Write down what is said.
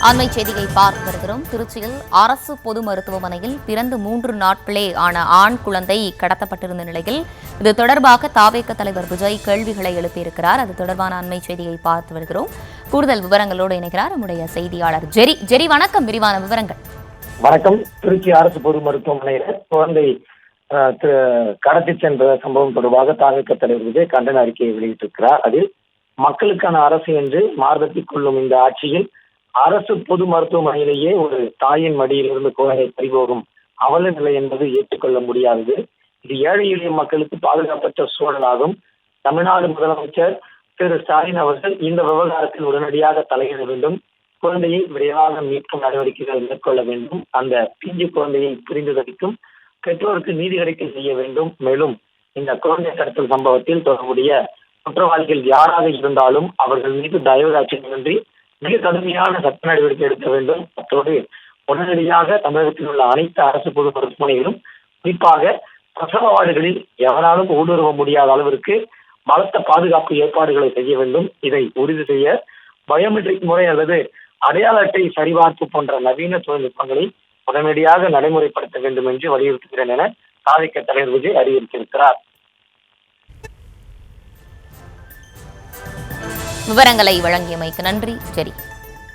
அண்மை செய்தியை பார்த்து வருகிறோம். திருச்சியில் அரசு பொது மருத்துவமனையில் பிறந்து 3 நாட்களே ஆன ஆண் குழந்தை கடத்தப்பட்டிருந்த நிலையில் இது தொடர்பாக தாவேக தலைவர் விஜய் கேள்விகளை எழுப்பியிருக்கிறார். அது தொடர்பான அண்மை செய்தியை பார்த்து வருகிறோம். கூடுதல் விவரங்களோடு இணைகிறார் நம்முடைய செய்தியாளர் ஜெரி. ஜெரி, வணக்கம். விரிவான விவரங்கள். வணக்கம். திருச்சி அரசு பொது மருத்துவமனையில் குழந்தை கடத்தி சென்ற சம்பவம் தொடர்பாக தாவேக தலைவர் விஜய் கண்டன அறிக்கையை வெளியிட்டிருக்கிறார். அதில் மக்களுக்கான அரசு என்று மார்பத்திக் கொள்ளும் இந்த ஆட்சியில் அரசு பொது மருத்துவமனையிலேயே ஒரு தாயின் மடியிலிருந்து குழந்தை பறிபோகும் அவல நிலை என்பது ஏற்றுக்கொள்ள முடியாதது. இது ஏழை எளிய மக்களுக்கு பாதுகாப்பற்ற சூழலாகும். தமிழ்நாடு முதலமைச்சர் திரு ஸ்டாலின் அவர்கள் இந்த விவகாரத்தில் உடனடியாக தலையிட வேண்டும். குழந்தையை விரைவாக மீட்கும் நடவடிக்கைகள் மேற்கொள்ள வேண்டும். அந்த பிஞ்சு குழந்தையை புரிந்து தவிக்கும் பெற்றோருக்கு நீதி கிடைக்க செய்ய வேண்டும். மேலும் இந்த குழந்தை கடத்தல் சம்பவத்தில் தொடர்புடைய குற்றவாளிகள் யாராக இருந்தாலும் அவர்கள் மீது தயவுதாட்சியமின்றி மிக கடுமையான சட்ட நடவடிக்கை எடுக்க வேண்டும். அத்தோடு உடனடியாக தமிழகத்தில் உள்ள அனைத்து அரசு பொது மருத்துவமனைகளும் குறிப்பாக பிரசவ வார்டுகளில் எவராலும் ஊடுருவ முடியாத அளவிற்கு பலத்த பாதுகாப்பு ஏற்பாடுகளை செய்ய வேண்டும். இதை உறுதி செய்ய பயோமெட்ரிக் முறை அல்லது அடையாள அட்டை சரிபார்ப்பு போன்ற நவீன தொழில்நுட்பங்களை உடனடியாக நடைமுறைப்படுத்த வேண்டும் என்று வலியுறுத்துகிறேன் என தாவேக தலைவர் விஜய் அறிவுறுத்தியிருக்கிறார். விவரங்களை வழங்கியமைக்கு நன்றி ஜெரி.